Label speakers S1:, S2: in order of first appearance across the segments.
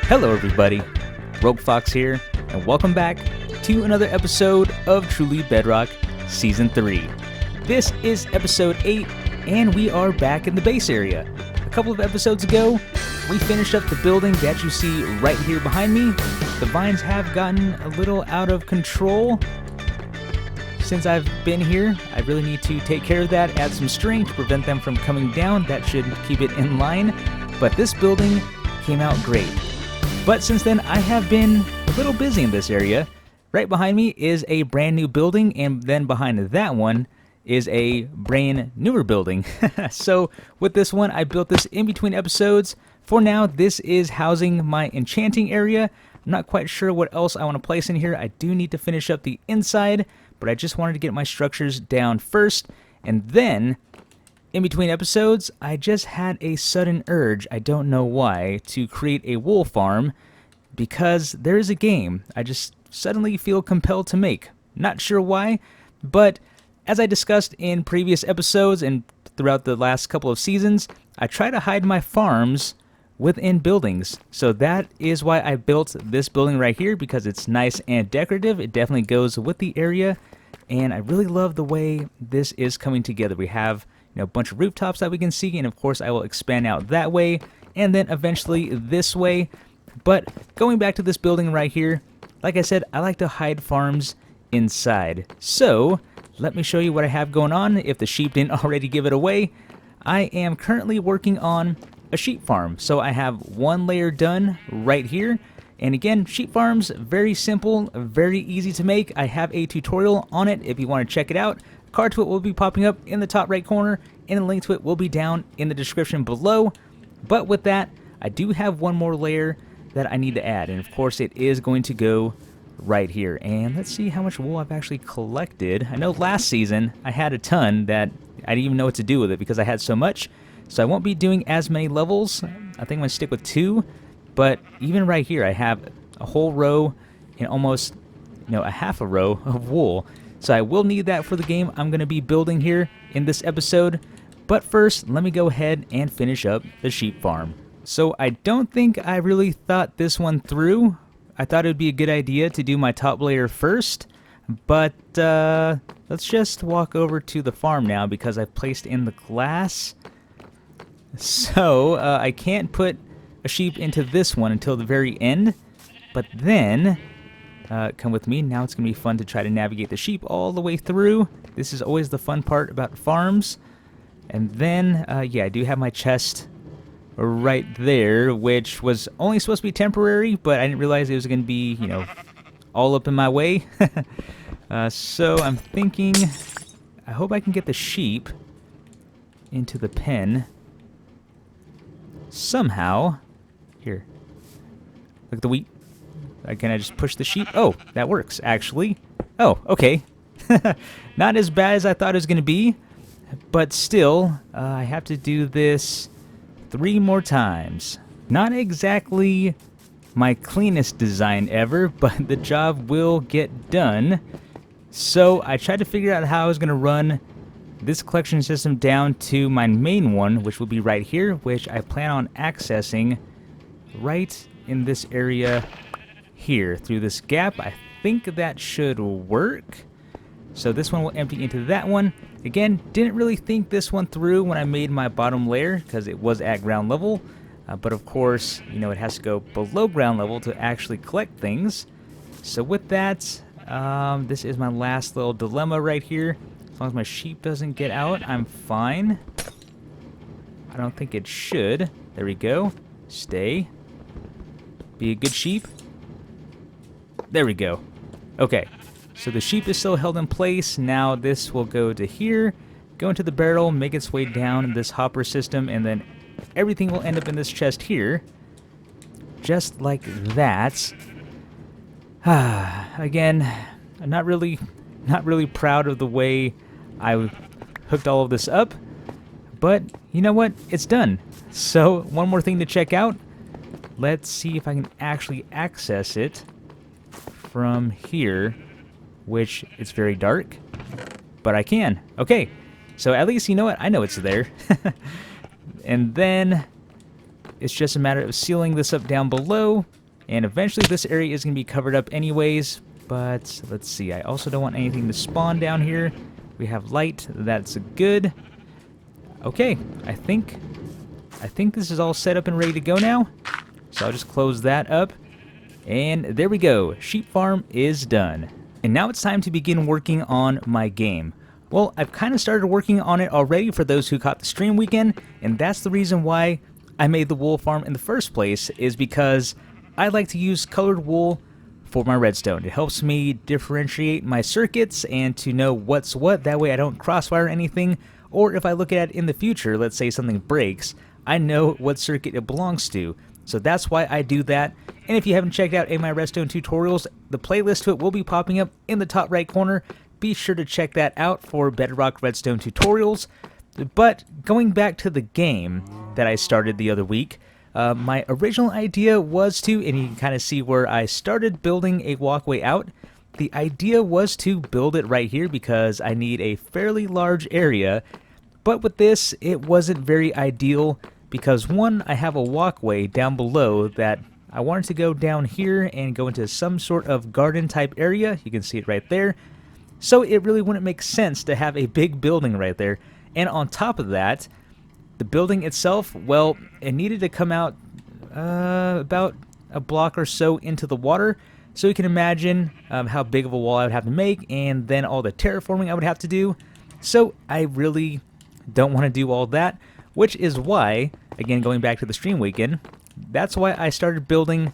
S1: Hello everybody, Rogue Fox here, and welcome back to another episode of Truly Bedrock Season 3. This is episode 8, and we are back in the base area. A couple of episodes ago, we finished up the building that you see right here behind me. The vines have gotten a little out of control. Since I've been here, I really need to take care of that, add some string to prevent them from coming down. That should keep it in line, but this building came out great. But since then, I have been a little busy in this area. Right behind me is a brand new building, and then behind that one is a brand newer building. So with this one, I built this in between episodes. For now, this is housing my enchanting area. I'm not quite sure what else I want to place in here. I do need to finish up the inside, but I just wanted to get my structures down first, and then in between episodes, I just had a sudden urge, I don't know why, to create a wool farm because there is a game I just suddenly feel compelled to make. Not sure why, but as I discussed in previous episodes and throughout the last couple of seasons, I try to hide my farms within buildings. So that is why I built this building right here, because it's nice and decorative. It definitely goes with the area, and I really love the way this is coming together. We have a bunch of rooftops that we can see, and of course I will expand out that way and then eventually this way. But going back to this building right here, like I said, I like to hide farms inside. So let me show you what I have going on if the sheep didn't already give it away. I am currently working on a sheep farm. So I have one layer done right here. And again, sheep farms, very simple, very easy to make. I have a tutorial on it if you want to check it out. Card to it will be popping up in the top right corner, and a link to it will be down in the description below. But with that, I do have one more layer that I need to add, and of course it is going to go right here. And let's see how much wool I've actually collected. I know last season I had a ton that I didn't even know what to do with it because I had so much. So I won't be doing as many levels. I think I'm going to stick with 2. But even right here, I have a whole row and almost, a half a row of wool. So I will need that for the game I'm going to be building here in this episode. But first, let me go ahead and finish up the sheep farm. So I don't think I really thought this one through. I thought it would be a good idea to do my top layer first. But let's just walk over to the farm now because I've placed in the glass. So I can't put a sheep into this one until the very end. But then come with me. Now it's going to be fun to try to navigate the sheep all the way through. This is always the fun part about farms. And then, yeah, I do have my chest right there, which was only supposed to be temporary, but I didn't realize it was going to be, all up in my way. So I'm thinking, I hope I can get the sheep into the pen somehow. Here. Look at the wheat. Can I just push the sheep? Oh, that works, actually. Oh, okay. Not as bad as I thought it was going to be, but still, I have to do this 3 more times. Not exactly my cleanest design ever, but the job will get done. So I tried to figure out how I was going to run this collection system down to my main one, which will be right here, which I plan on accessing right in this area here through this gap. I think that should work. So this one will empty into that one. Again, didn't really think this one through when I made my bottom layer because it was at ground level. But of course, it has to go below ground level to actually collect things. So with that, this is my last little dilemma right here. As long as my sheep doesn't get out, I'm fine. I don't think it should. There we go. Stay. Be a good sheep. There we go. Okay, so the sheep is still held in place. Now this will go to here, go into the barrel, make its way down in this hopper system, and then everything will end up in this chest here. Just like that. Again, I'm not really proud of the way I hooked all of this up, but you know what? It's done. So one more thing to check out. Let's see if I can actually access it from here, which it's very dark, but I can. Okay, so at least you know what? I know it's there. And then it's just a matter of sealing this up down below, and eventually this area is going to be covered up anyways. But let's see, I also don't want anything to spawn down here. We have light, that's good. Okay, I think this is all set up and ready to go now. So I'll just close that up. And there we go, sheep farm is done. And now it's time to begin working on my game. Well, I've kind of started working on it already for those who caught the stream weekend, and that's the reason why I made the wool farm in the first place, is because I like to use colored wool for my redstone. It helps me differentiate my circuits and to know what's what, that way I don't crossfire anything, or if I look at it in the future, let's say something breaks, I know what circuit it belongs to. So that's why I do that. And if you haven't checked out any of my redstone tutorials, the playlist to it will be popping up in the top right corner. Be sure to check that out for Bedrock redstone tutorials. But going back to the game that I started the other week, my original idea was to, and you can kind of see where I started building a walkway out. The idea was to build it right here because I need a fairly large area. But with this, it wasn't very ideal because one, I have a walkway down below that I wanted to go down here and go into some sort of garden type area. You can see it right there. So it really wouldn't make sense to have a big building right there. And on top of that, the building itself, well, it needed to come out about a block or so into the water. So you can imagine how big of a wall I would have to make, and then all the terraforming I would have to do. So I really don't want to do all that, which is why, again, going back to the stream weekend, that's why I started building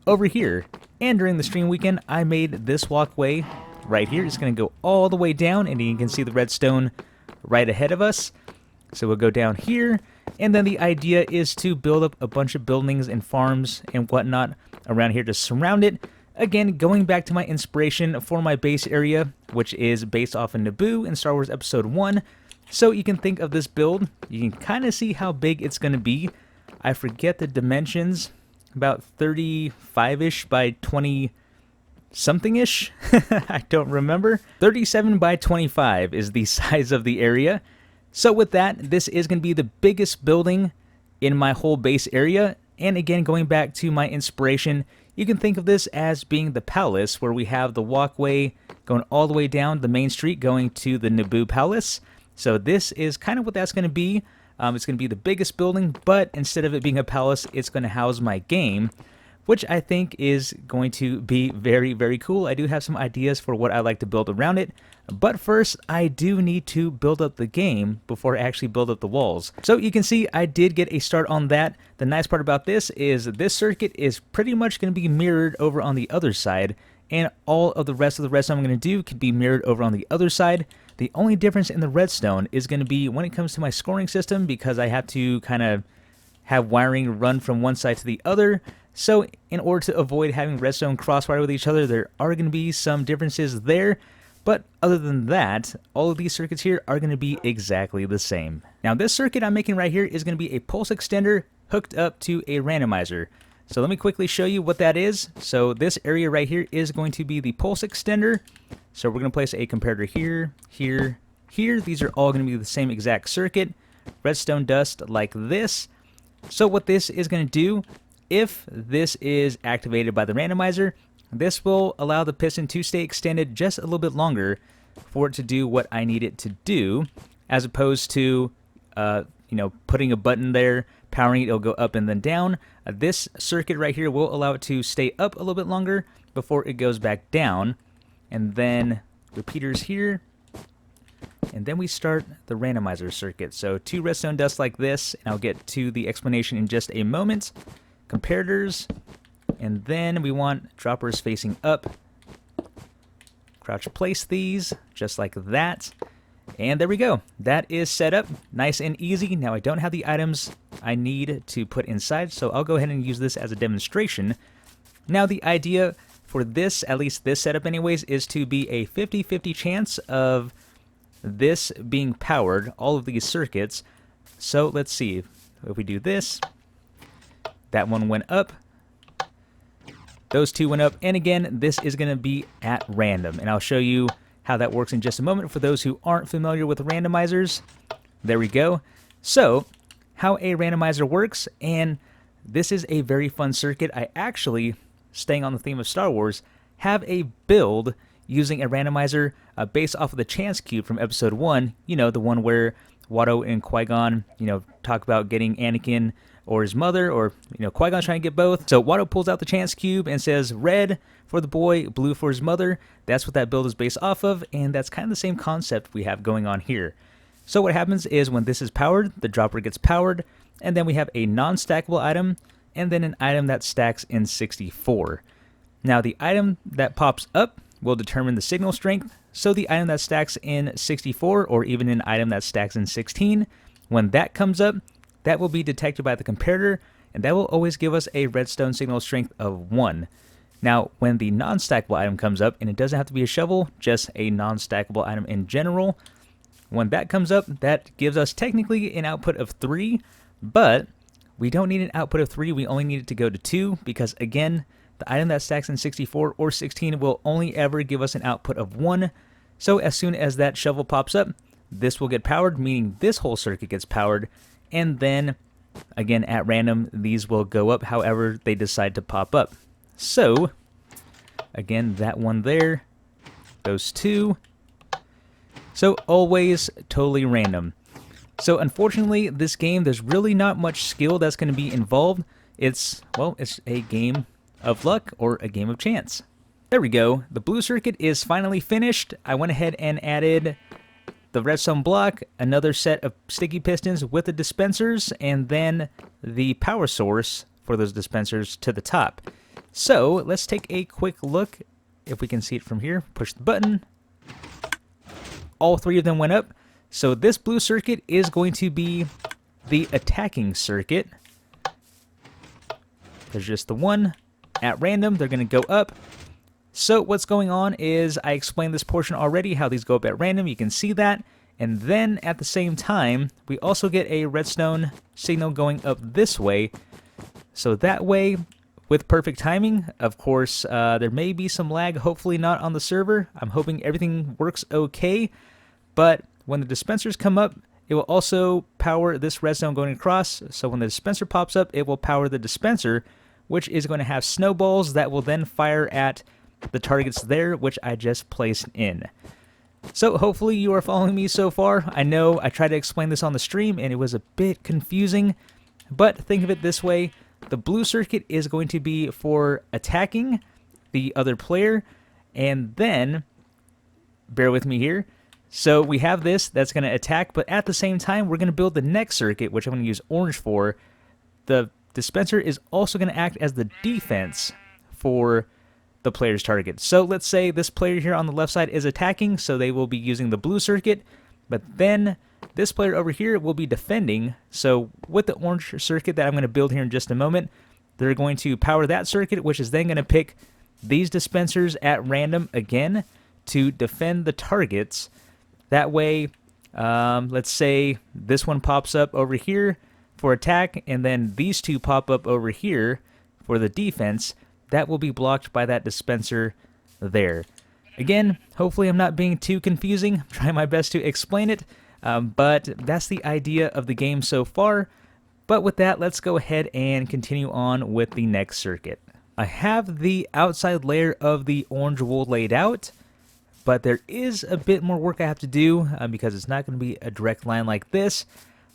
S1: over here. And during the stream weekend, I made this walkway right here. It's going to go all the way down, and you can see the redstone right ahead of us. So we'll go down here, and then the idea is to build up a bunch of buildings and farms and whatnot around here to surround it. Again, going back to my inspiration for my base area, which is based off of Naboo in Star Wars Episode 1. So you can think of this build, you can kind of see how big it's going to be. I forget the dimensions, about 35-ish by 20-something-ish. I don't remember. 37 by 25 is the size of the area. So with that, this is going to be the biggest building in my whole base area. And again, going back to my inspiration, you can think of this as being the palace, where we have the walkway going all the way down the main street going to the Naboo Palace. So this is kind of what that's going to be. It's going to be the biggest building, but instead of it being a palace, it's going to house my game, which I think is going to be very, very cool. I do have some ideas for what I like to build around it, but first I do need to build up the game before I actually build up the walls. So you can see I did get a start on that. The nice part about this is this circuit is pretty much going to be mirrored over on the other side, and all of the rest of the redstone I'm going to do could be mirrored over on the other side. The only difference in the redstone is going to be when it comes to my scoring system, because I have to kind of have wiring run from one side to the other. So in order to avoid having redstone crossfire with each other, there are going to be some differences there. But other than that, all of these circuits here are going to be exactly the same. Now this circuit I'm making right here is going to be a pulse extender hooked up to a randomizer. So let me quickly show you what that is. So this area right here is going to be the pulse extender. So we're going to place a comparator here, here, here. These are all going to be the same exact circuit. Redstone dust like this. So what this is going to do, if this is activated by the randomizer, this will allow the piston to stay extended just a little bit longer for it to do what I need it to do, as opposed to putting a button there, powering it, it'll go up and then down. This circuit right here will allow it to stay up a little bit longer before it goes back down. And then repeaters here, and then we start the randomizer circuit. So 2 redstone dust like this, and I'll get to the explanation in just a moment. Comparators, and then we want droppers facing up. Crouch place these, just like that. And there we go. That is set up, nice and easy. Now I don't have the items I need to put inside, so I'll go ahead and use this as a demonstration. Now the idea for this, at least this setup anyways, is to be a 50-50 chance of this being powered, all of these circuits. So let's see, if we do this, that one went up, those two went up, and again, this is going to be at random, and I'll show you how that works in just a moment for those who aren't familiar with randomizers. There we go. So, how a randomizer works, and this is a very fun circuit. I actually, staying on the theme of Star Wars, have a build using a randomizer based off of the chance cube from episode 1, you know, the one where Watto and Qui-Gon, you know, talk about getting Anakin or his mother, or, you know, Qui-Gon's trying to get both. So Watto pulls out the chance cube and says red for the boy, blue for his mother. That's what that build is based off of, and that's kind of the same concept we have going on here. So what happens is when this is powered, the dropper gets powered, and then we have a non-stackable item, and then an item that stacks in 64. Now the item that pops up will determine the signal strength, so the item that stacks in 64, or even an item that stacks in 16, when that comes up, that will be detected by the comparator, and that will always give us a redstone signal strength of 1. Now, when the non-stackable item comes up, and it doesn't have to be a shovel, just a non-stackable item in general, when that comes up, that gives us technically an output of 3, but we don't need an output of 3, we only need it to go to 2, because again, the item that stacks in 64 or 16 will only ever give us an output of 1. So as soon as that shovel pops up, this will get powered, meaning this whole circuit gets powered, and then, again, at random, these will go up however they decide to pop up. So, again, that one there, those 2. So always totally random. So unfortunately, this game, there's really not much skill that's going to be involved. It's, well, it's a game of luck or a game of chance. There we go. The blue circuit is finally finished. I went ahead and added the redstone block, another set of sticky pistons with the dispensers, and then the power source for those dispensers to the top. So let's take a quick look. If we can see it from here, push the button. All 3 of them went up. So this blue circuit is going to be the attacking circuit. There's just the one. At random, they're going to go up. So what's going on is, I explained this portion already, how these go up at random. You can see that. And then at the same time, we also get a redstone signal going up this way. So that way, with perfect timing, of course, there may be some lag, hopefully not on the server. I'm hoping everything works okay. But when the dispensers come up, it will also power this redstone going across. So when the dispenser pops up, it will power the dispenser, which is going to have snowballs that will then fire at the targets there, which I just placed in. So hopefully you are following me so far. I know I tried to explain this on the stream and it was a bit confusing, but think of it this way. The blue circuit is going to be for attacking the other player, and then, bear with me here, so we have this that's going to attack, but at the same time we're going to build the next circuit, which I'm going to use orange for. The dispenser is also going to act as the defense for the player's target. So let's say this player here on the left side is attacking, so they will be using the blue circuit, but then this player over here will be defending. So with the orange circuit that I'm going to build here in just a moment, they're going to power that circuit, which is then going to pick these dispensers at random again to defend the targets. That way, let's say this one pops up over here for attack, and then these 2 pop up over here for the defense. That will be blocked by that dispenser there. Again, hopefully I'm not being too confusing. I'm trying my best to explain it, but that's the idea of the game so far. But with that, let's go ahead and continue on with the next circuit. I have the outside layer of the orange wool laid out, but there is a bit more work I have to do because it's not going to be a direct line like this.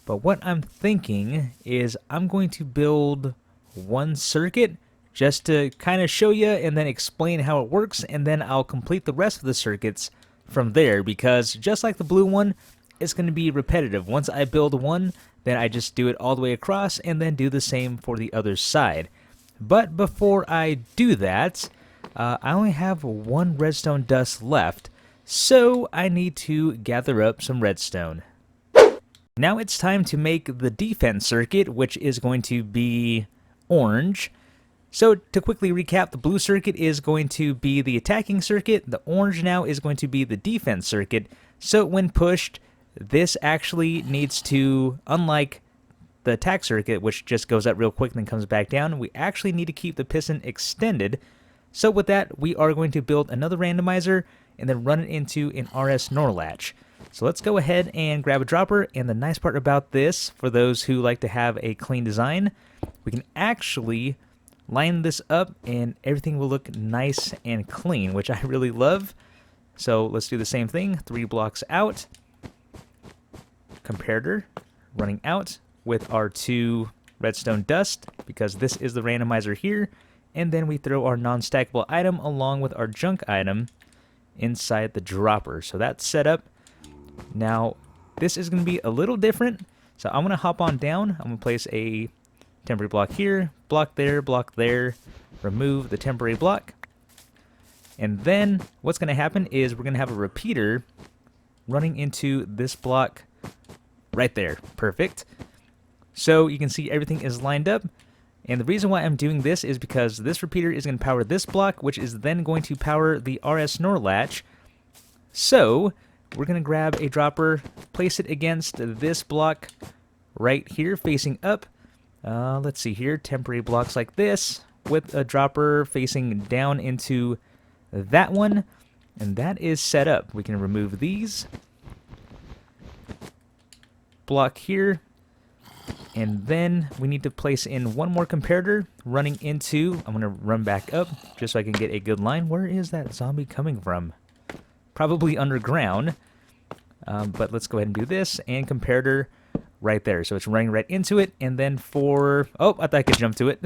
S1: But what I'm thinking is I'm going to build one circuit just to kind of show you and then explain how it works, and then I'll complete the rest of the circuits from there, because just like the blue one, it's going to be repetitive. Once I build one, then I just do it all the way across and then do the same for the other side. But before I do that, I only have 1 redstone dust left, so I need to gather up some redstone. Now it's time to make the defense circuit, which is going to be orange. So to quickly recap, the blue circuit is going to be the attacking circuit, the orange now is going to be the defense circuit. So when pushed, this actually needs to, unlike the attack circuit, which just goes up real quick and then comes back down, we actually need to keep the piston extended. So with that, we are going to build another randomizer, and then run it into an RS NOR latch. So let's go ahead and grab a dropper, and the nice part about this, for those who like to have a clean design, we can actually line this up and everything will look nice and clean, which I really love. So let's do the same thing, 3 blocks out, comparator running out with our 2 redstone dust, because this is the randomizer here, and then we throw our non-stackable item along with our junk item inside the dropper. So that's set up. Now this is going to be a little different, so I'm going to hop on down. I'm going to place a temporary block here, block there, remove the temporary block, and then what's going to happen is we're going to have a repeater running into this block right there. Perfect. So you can see everything is lined up, and the reason why I'm doing this is because this repeater is going to power this block, which is then going to power the RS NOR latch. So we're going to grab a dropper, place it against this block right here facing up. Let's see here, temporary blocks like this with a dropper facing down into that one, and that is set up. We can remove these. Block here, and then we need to place in one more comparator running into, I'm going to run back up just so I can get a good line. Where is that zombie coming from? Probably underground, but let's go ahead and do this, and comparator right there. So it's running right into it, and then for, oh, I thought I could jump to it.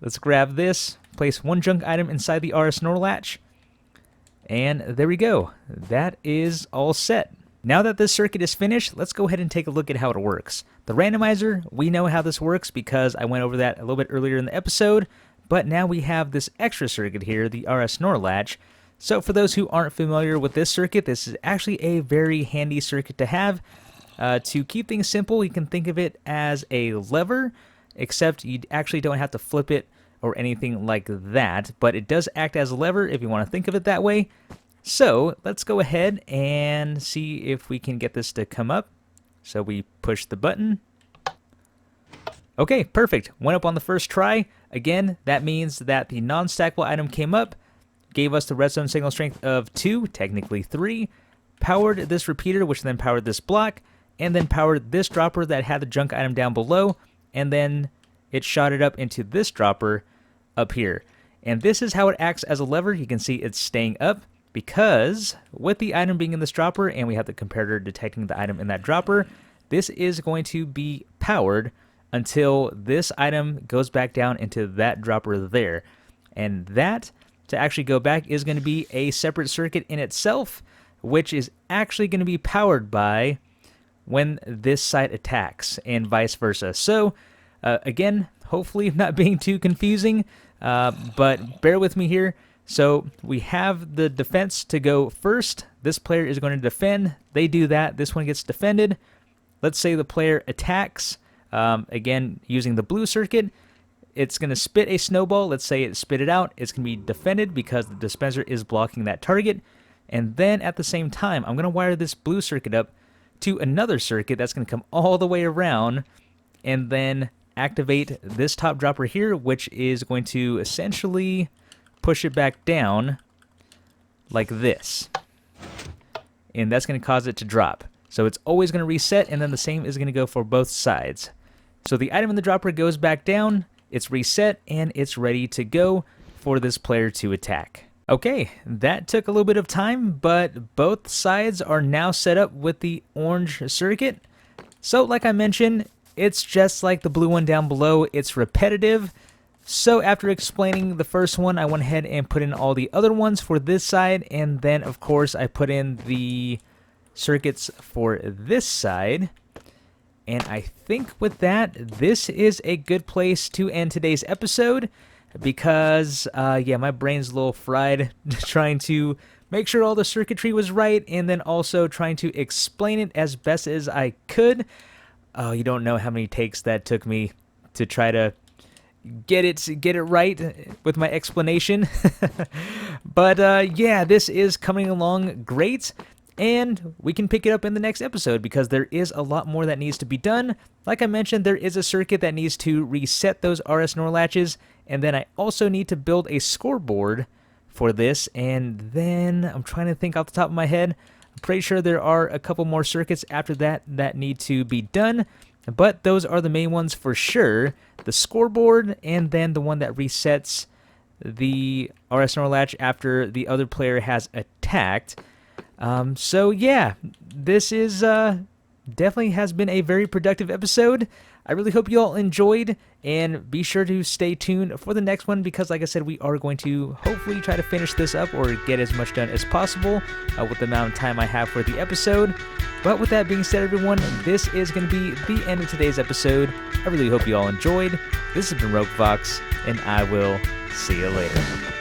S1: Let's grab this, place one junk item inside the RS NOR latch, and there we go. That is all set. Now that this circuit is finished, let's go ahead and take a look at how it works. The randomizer, we know how this works because I went over that a little bit earlier in the episode, but now we have this extra circuit here, the RS NOR latch. So for those who aren't familiar with this circuit, this is actually a very handy circuit to have. To keep things simple, you can think of it as a lever, except you actually don't have to flip it or anything like that, but it does act as a lever if you want to think of it that way. So let's go ahead and see if we can get this to come up. So we push the button. Okay, perfect. Went up on the first try. Again, that means that the non-stackable item came up, gave us the redstone signal strength of 2, technically 3, powered this repeater, which then powered this block, and then powered this dropper that had the junk item down below, and then it shot it up into this dropper up here. And this is how it acts as a lever. You can see it's staying up because with the item being in this dropper and we have the comparator detecting the item in that dropper, this is going to be powered until this item goes back down into that dropper there. And that, to actually go back, is going to be a separate circuit in itself, which is actually going to be powered by when this side attacks and vice versa. So again, hopefully not being too confusing, but bear with me here. So we have the defense to go first. This player is going to defend. They do that. This one gets defended. Let's say the player attacks, again, using the blue circuit. It's going to spit a snowball. Let's say it spit it out. It's going to be defended because the dispenser is blocking that target. And then at the same time, I'm going to wire this blue circuit up to another circuit that's going to come all the way around and then activate this top dropper here, which is going to essentially push it back down like this. And that's going to cause it to drop. So it's always going to reset, and then the same is going to go for both sides. So the item in the dropper goes back down, it's reset, and it's ready to go for this player to attack. Okay, that took a little bit of time, but both sides are now set up with the orange circuit. So like I mentioned, it's just like the blue one down below. It's repetitive. So after explaining the first one, I went ahead and put in all the other ones for this side, and then of course I put in the circuits for this side. And I think with that, this is a good place to end today's episode because, yeah, my brain's a little fried trying to make sure all the circuitry was right and then also trying to explain it as best as I could. Oh, you don't know how many takes that took me to try to get it right with my explanation. But yeah, this is coming along great. And we can pick it up in the next episode because there is a lot more that needs to be done. Like I mentioned, there is a circuit that needs to reset those RS NOR latches, and then I also need to build a scoreboard for this. And then I'm trying to think off the top of my head. I'm pretty sure there are a couple more circuits after that need to be done, but those are the main ones for sure. The scoreboard, and then the one that resets the RS Normal latch after the other player has attacked. So yeah, this is definitely has been a very productive episode. I really hope you all enjoyed, and be sure to stay tuned for the next one, because like I said, we are going to hopefully try to finish this up or get as much done as possible with the amount of time I have for the episode. But with that being said, everyone, this is going to be the end of today's episode. I really hope you all enjoyed. This has been Rogue Fox, and I will see you later.